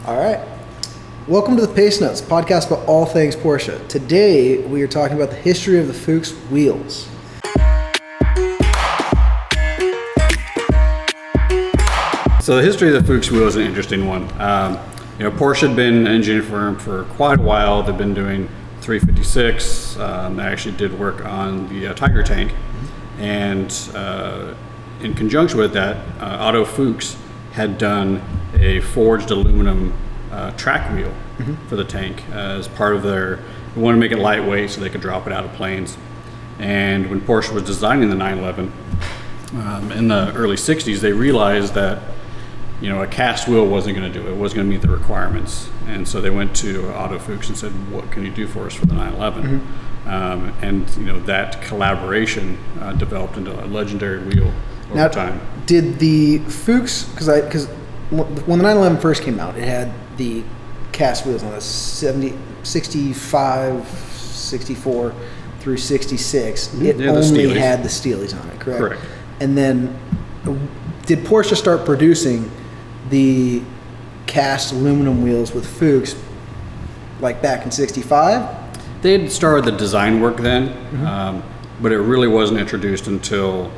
All right. Welcome to the Pacenotes, podcast about all things Porsche. Today, we are talking about the history of the Fuchs Wheels. So the history of the Fuchs Wheel is an interesting one. Porsche had been an engineering firm for quite a while. They've been doing 356. They actually did work on the Tiger tank. And in conjunction with that, Otto Fuchs had done a forged aluminum track wheel for the tank as part of they wanted to make it lightweight so they could drop it out of planes. And when Porsche was designing the 911 in the early 60s, they realized that a cast wheel wasn't going to do it. It wasn't going to meet the requirements. And so they went to Otto Fuchs and said, what can you do for us for the 911? And that collaboration developed into a legendary wheel over time. Did the Fuchs, because when the 911 first came out, it had the cast wheels on it, 65, 64 through 66. It only had the Steelies on it, correct? Correct. And then did Porsche start producing the cast aluminum wheels with Fuchs like back in 65? They had started the design work then, but it really wasn't introduced until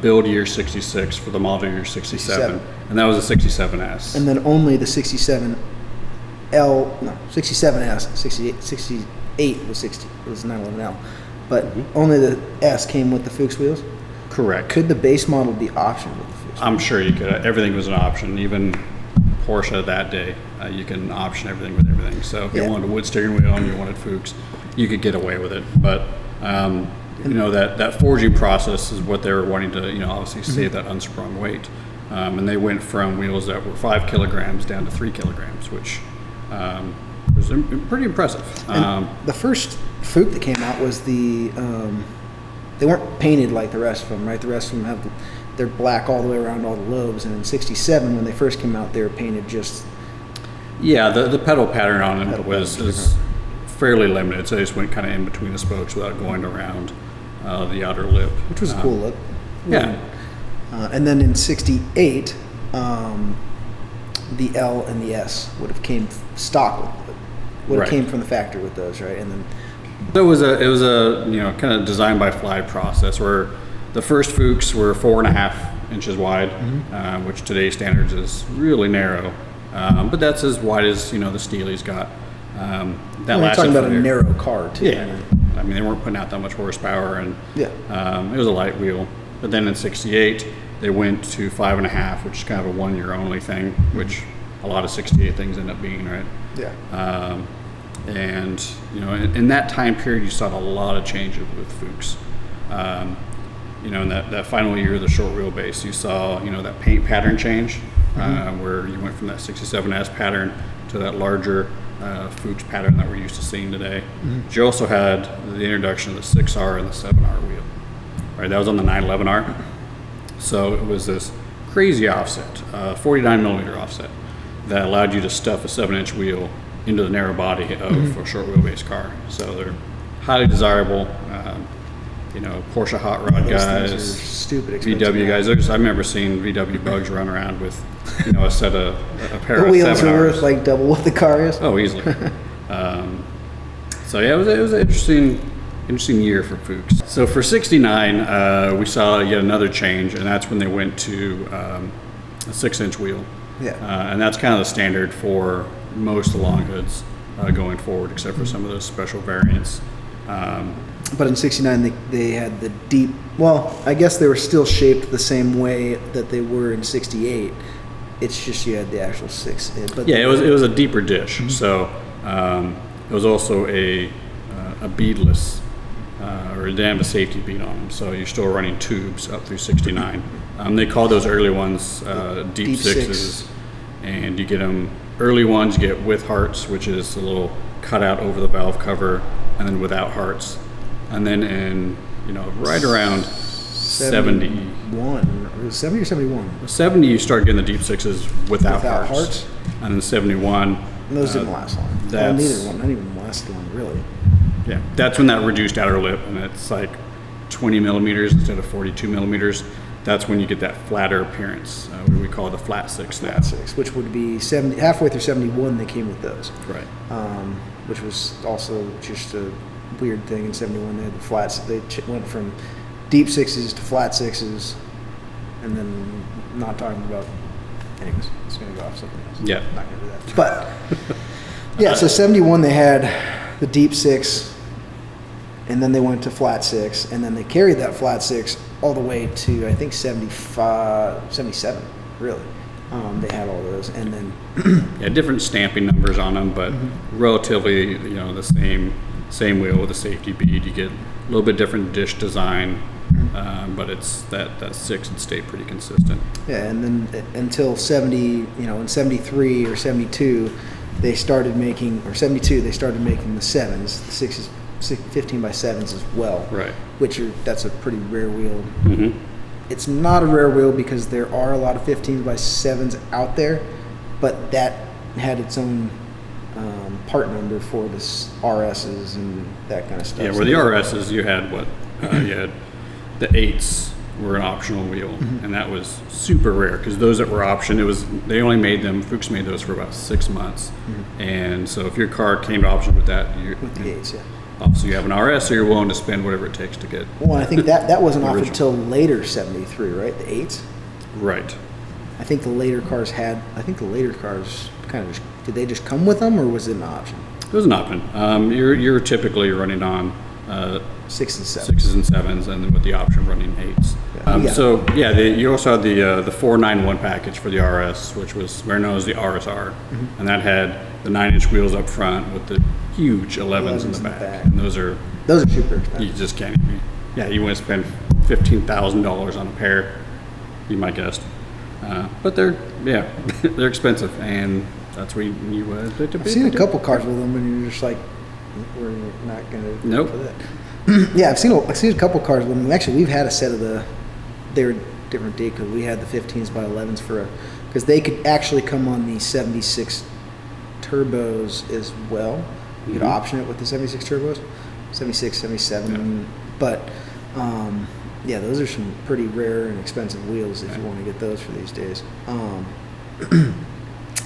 build year 66 for the model year 67. And that was a 67S. And then only the 67S, 68 was 911L. But only the S came with the Fuchs wheels? Correct. Could the base model be optioned with the Fuchs? I'm sure you could. Everything was an option. Even Porsche that day, you can option everything with everything. So if you wanted a wood steering wheel and you wanted Fuchs, you could get away with it. But that forging process is what they were wanting to obviously save that unsprung weight. And they went from wheels that were 5 kilograms down to 3 kilograms, which was pretty impressive. The first Fuchs that came out was they weren't painted like the rest of them, right? The rest of them they're black all the way around all the lobes, and in 67 when they first came out, they were painted just... Yeah, the pedal pattern on it was fairly limited, so they just went kind of in between the spokes without going around the outer lip. Which was a cool look. Yeah. And then in 68, the L and the S would have came stock, would have came from the factory with those, right? And then so it was a kind of design by fly process where the first Fuchs were 4.5 inches wide, which today's standards is really narrow, but that's as wide as the Steelies got. We're talking about a narrow car too. Yeah, I mean they weren't putting out that much horsepower, and it was a light wheel. But then in 68 they went to 5.5, which is kind of a 1 year only thing, which a lot of 68 things end up being, right? Yeah. And in that time period, you saw a lot of changes with Fuchs. In that final year of the short wheelbase, you saw that paint pattern change, where you went from that 67S pattern to that larger Fuchs pattern that we're used to seeing today. But you also had the introduction of the 6R and the 7R wheel. Right, that was on the 911R. So it was this crazy offset, 49 millimeter offset, that allowed you to stuff a 7-inch wheel into the narrow body of a short wheelbase car. So they're highly desirable. Porsche hot rod guys, stupid expensive VW guys. I remember seeing VW bugs run around with a pair the of 7Rs. wheels are worth like double what the car is. Oh, easily. So yeah, it was an interesting year for Fuchs. So for 69, we saw yet another change, and that's when they went to a 6-inch wheel. Yeah. And that's kind of the standard for most of the long hoods going forward, except for some of those special variants. But in 69, they had the deep... Well, I guess they were still shaped the same way that they were in 68. It's just you had the actual 6. But yeah, it was a deeper dish. So it was also a beadless, or they didn't have a safety bead on them. So you're still running tubes up through 69. They call those early ones deep sixes. And you get them... Early ones you get with hearts, which is a little cutout over the valve cover, and then without hearts. And then in, right around 71. 70 or 71? 70, you start getting the deep sixes without hearts. And then 71. And those didn't last long. Neither one, not even last long, really. Yeah, that's when that reduced outer lip, and it's like 20 millimeters instead of 42 millimeters. that's when you get that flatter appearance, what we call the flat six now. Flat six, which would be halfway through 71, they came with those. Right. Which was also just a weird thing in 71. They had the flats. They went from deep sixes to flat sixes, and then not talking about. Anyways, it's going to go off something else. Yeah. Not going to do that. But yeah, so 71 they had the deep six, and then they went to flat six, and then they carried that flat six all the way to I think 75, 77. Really, they had all those, and then yeah, different stamping numbers on them, but relatively, the same wheel with a safety bead. You get a little bit different dish design, but it's that six would stay pretty consistent. Yeah, and then until 70, in 73 or 72, they started making, or 72, they started making the sevens, the sixes, 15 by sevens as well. Right. That's a pretty rare wheel. Mm-hmm. It's not a rare wheel because there are a lot of 15s by sevens out there, but that had its own part number for the RSs and that kind of stuff. Yeah, where the RSs, you had you had the eights were an optional wheel, and that was super rare because those that were option, they only made them. Fuchs made those for about 6 months, and so if your car came to option with that, with the eights, yeah. Obviously, you have an RS, so you're willing to spend whatever it takes to get. Well, I think that wasn't offered original. until later 73, right? The eights. Right. I think the later cars kind of did they just come with them, or was it an option? It was an option. You're typically running on 6 and 7. sixes and sevens, and then with the option running eights. Yeah. You also had the 491 package for the RS, which was known as the RSR, and that had the 9-inch wheels up front with the huge 11s in the back. And those are super expensive. you just can't even. Yeah, you want to spend $15,000 on a pair, you might guess. But they're expensive, and that's where you would. I've seen a couple cars with them, and you're just like, we're not going to. Nope. For that. Yeah, I've seen a couple cars with them. Actually, we've had a set of they were different date because we had the 15s by 11s because they could actually come on the 76 turbos as well. You could option it with the 76 turbos, 76, 77, but. Yeah, those are some pretty rare and expensive wheels if you want to get those for these days.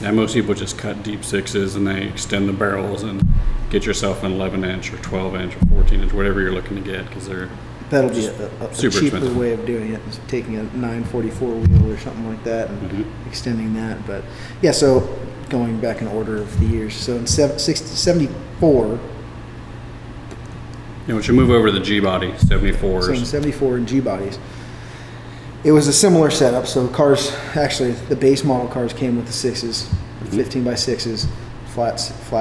Yeah, most people just cut deep sixes and they extend the barrels and get yourself an 11-inch or 12-inch or 14-inch, whatever you're looking to get, because they're that'll be a cheaper expensive way of doing it, is taking a 944 wheel or something like that and extending that. But yeah, so going back in order of the years, so in 74. Once you move over to the G-body, 74s. So in 74 and G-bodies, it was a similar setup. So cars, actually, the base model cars came with the sixes, 15 by sixes, flat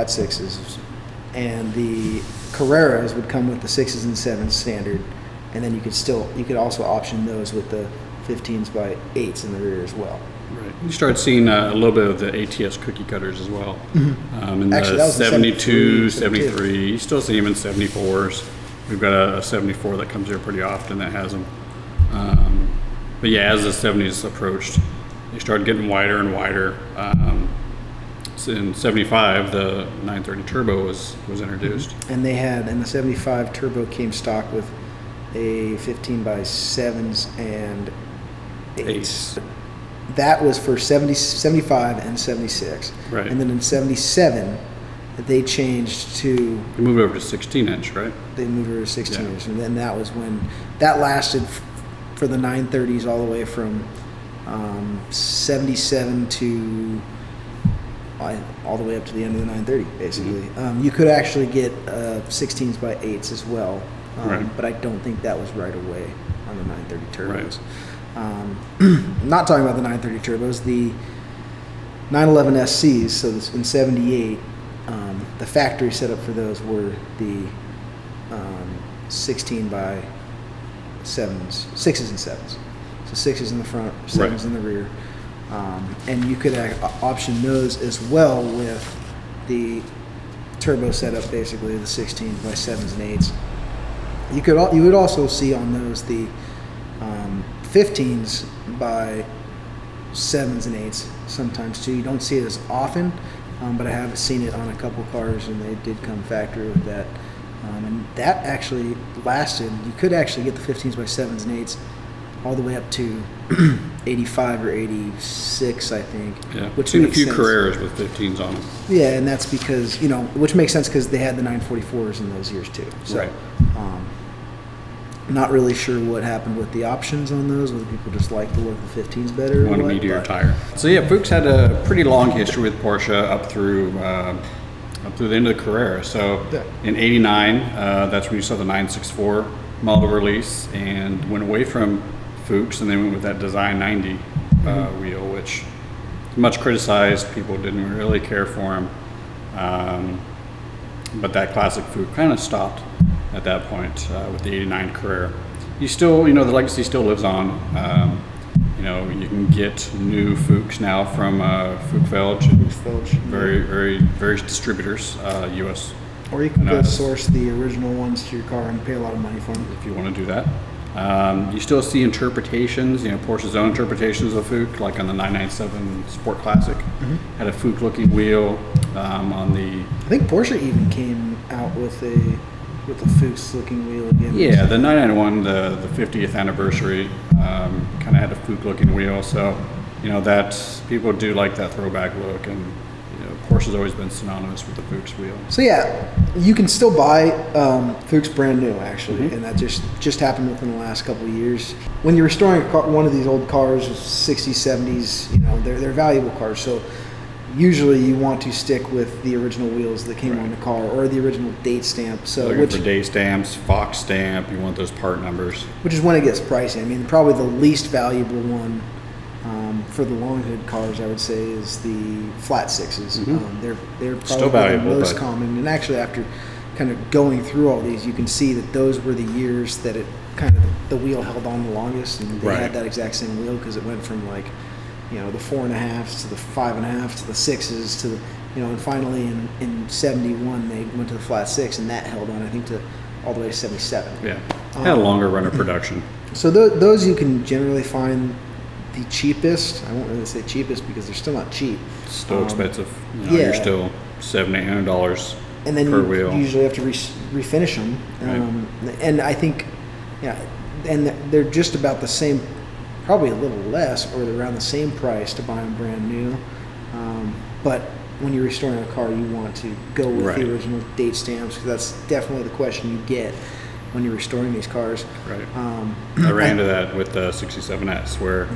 sixes, and the Carreras would come with the sixes and sevens standard, and then you could also option those with the 15s by eights in the rear as well. Right. You start seeing a little bit of the ATS cookie cutters as well. In Actually, the that was in 72, 73. 73. You still see them in 74s. We've got a 74 that comes here pretty often that has them. But yeah, as the 70s approached, they started getting wider and wider. So in 75, the 930 Turbo was introduced. And the 75 Turbo came stock with a 15 by 7s and 8s. That was for 75 and 76. Right. And then in 77, they changed to... They moved over to 16-inch, right? They moved over to 16 inch. And then that was when... That lasted for the 930s all the way from 77 to... all the way up to the end of the 930, basically. You could actually get 16s by 8s as well. Right. But I don't think that was right away on the 930 turbos. Right. Not talking about the 930 turbos, the 911 SCs. So in 78, the factory setup for those were the 16 by 7s, 6s and 7s. So 6s in the front, 7s in the rear. And you could option those as well with the turbo setup, basically the 16 by 7s and 8s. You would also see on those the 15s by 7s and 8s sometimes too. You don't see it as often, but I have seen it on a couple cars, and they did come factory with that. And that actually lasted. You could actually get the 15s by 7s and 8s all the way up to 85 or 86, I think. Yeah, which seen a makes few sense. Carreras with 15s on them. Yeah, and that's because, which makes sense because they had the 944s in those years too. So, Right. Not really sure what happened with the options on those, whether people just like the look of the 15s better. One or what, meteor but- tire. So yeah, Fuchs had a pretty long history with Porsche up through the end of the Carrera. So Yeah. in '89, that's when you saw the 964 model release, and went away from Fuchs, and they went with that Design 90 wheel, which much criticized. People didn't really care for him, but that classic Fuchs kind of stopped at that point with the '89 Carrera. You still, the legacy still lives on. You can get new Fuchs now from Fuchs Felch. various distributors, U.S. Or you can go Nice. source the original ones to your car and pay a lot of money for them. if you want to do that. You still see interpretations, Porsche's own interpretations of Fuchs, like on the 997 Sport Classic, had a Fuchs-looking wheel on the. I think Porsche even came out with a Fuchs-looking wheel again. Yeah, the 991, the 50th anniversary, kind of had a Fuchs-looking wheel. So, that people do like that throwback look, and Porsche's always been synonymous with the Fuchs wheel. So yeah, you can still buy Fuchs brand new actually, and that just happened within the last couple of years. When you're restoring one of these old cars, 60s, 70s, they're valuable cars. So usually you want to stick with the original wheels that came on the car or the original date stamp. So Looking for date stamps, Fox stamp, you want those part numbers. which is when it gets pricey. I mean, probably the least valuable one for the long hood cars, I would say, is the flat sixes. They're probably Still valuable, the most but- common. And actually, after kind of going through all these, you can see that those were the years that it kind of the wheel held on the longest, and they Right. had that exact same wheel because it went from like the 4.5s to the 5.5s to the sixes to the and finally in 71 they went to the flat six, and that held on I think to all the way to 77. Yeah, had a longer run of production. So those you can generally find the cheapest. I won't really say cheapest because they're still not cheap. Still expensive. yeah. You're still $700-800 And then per you wheel. usually have to refinish them. Right. And I think, and they're just about the same, probably a little less, or they're around the same price to buy them brand new. But when you're restoring a car, you want to go with Right. the original date stamps because that's definitely the question you get when you're restoring these cars. Right. I ran into that with the 67S where,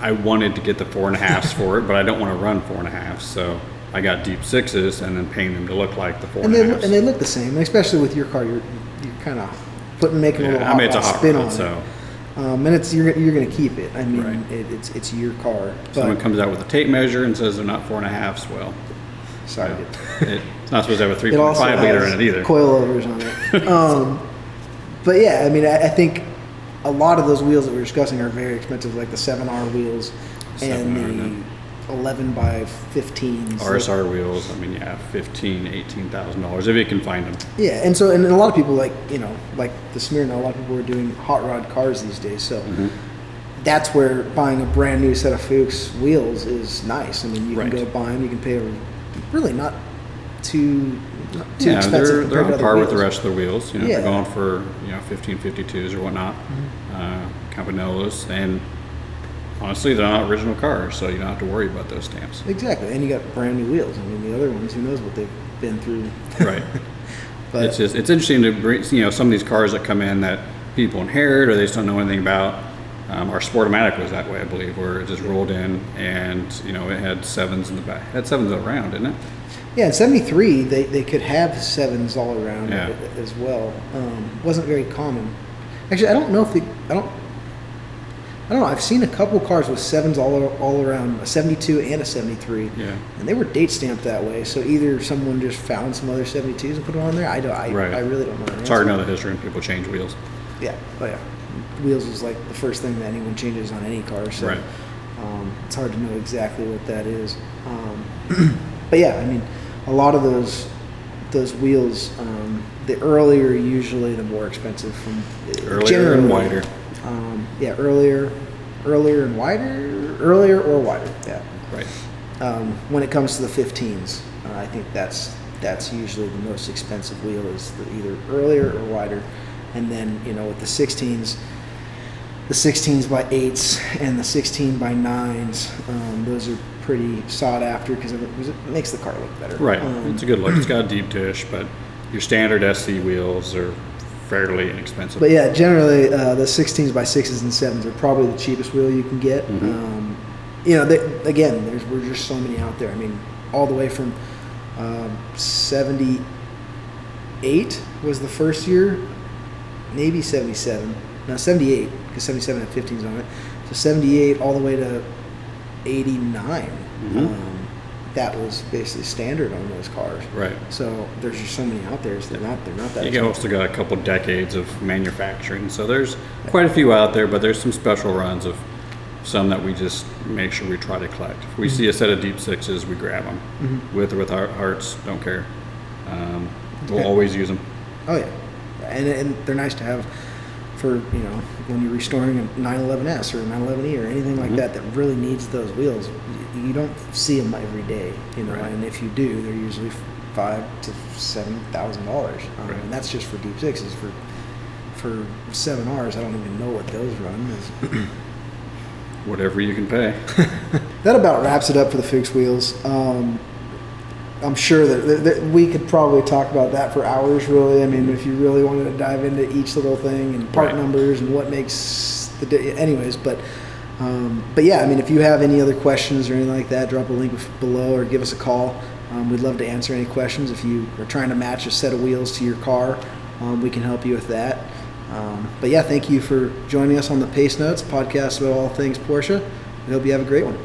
I wanted to get the 4.5s for it, but I don't want to run 4.5s. So I got deep sixes and then painted them to look like the 4.5s. And they look the same, and especially with your car, you're kind of making a little I mean, it's a hot hot spin rod, on it. so And it's you're going to keep it. I mean, Right. it's your car. someone But comes out with a tape measure and says they're not 4.5s. Well, sorry, it's not supposed to have a it also 3.5 liter in has it either. coilovers on it. But yeah, I mean, I think a lot of those wheels that we're discussing are very expensive, like the 7R wheels 7R, and the 11 by 15s. RSR wheels, $15,000, $18,000 if you can find them. Yeah, and so and a lot of people like the Smyrna. A lot of people are doing hot rod cars these days. So that's where buying a brand new set of Fuchs wheels is nice. I mean, you Right. can go buy them. You can pay really not too Yeah, expensive they're compared to on other par with the wheels. rest of the wheels. If Yeah. you're going for 1552s or whatnot, Campanellas, and honestly, they're not original cars, so you don't have to worry about those stamps. Exactly, and you got brand new wheels. I mean, the other ones, who knows what they've been through. Right. But It's interesting to bring some of these cars that come in that people inherit or they just don't know anything about. Our Sportomatic was that way, I believe, where it just rolled in and it had sevens in the back. It had sevens around, didn't it? yeah, in '73 they could have sevens all around Yeah. as well. Wasn't very common. Actually, I don't know if I don't know. I've seen a couple cars with sevens all around, a 72 and a 73. Yeah. And they were date stamped that way. So either someone just found some other 72s and put them on there. I Right. really don't know. It's hard to know the history when people change wheels. Yeah. Oh yeah. Wheels is like the first thing that anyone changes on any car. So Right. it's hard to know exactly what that is. But yeah, I mean, a lot of those wheels, the earlier usually the more expensive from Earlier generally. and wider. Yeah, earlier and wider, earlier or wider. Yeah. Right. When it comes to the 15s, I think that's usually the most expensive wheel is either earlier or wider, and then with the 16s, the 16s by 8s and the 16 by 9s. Those are pretty sought after because it makes the car look better. Right. It's a good look. It's got a deep tush, but your standard SC wheels are fairly inexpensive. But yeah, generally the 16s by 6s and 7s are probably the cheapest wheel you can get. You know, we're just so many out there. I mean, all the way from 78 was the first year, maybe 77. No, 78, because 77 had 15s on it. So 78 all the way to 89. That was basically standard on those cars. Right. So there's just so many out there. So they're not that. You also got a couple decades of manufacturing. So there's quite a few out there, but there's some special runs of some that we just make sure we try to collect. If we see a set of deep 6s, we grab them. With or without hearts, don't care. We'll always use them. Oh yeah, and they're nice to have for, you know, when you're restoring a 911S or a 911E or anything like that really needs those wheels. You don't see them every day, you know, and if you do, they're usually $5,000 to $7,000, and that's just for deep 6s. For 7Rs, I don't even know what those run. Whatever you can pay. That about wraps it up for the Fuchs Wheels. I'm sure that we could probably talk about that for hours, really. I mean, if you really wanted to dive into each little thing and part numbers and what makes anyways, but yeah, I mean, if you have any other questions or anything like that, drop a link below or give us a call. We'd love to answer any questions. If you are trying to match a set of wheels to your car, we can help you with that. But yeah, thank you for joining us on the Pacenotes podcast about all things Porsche. We hope you have a great one.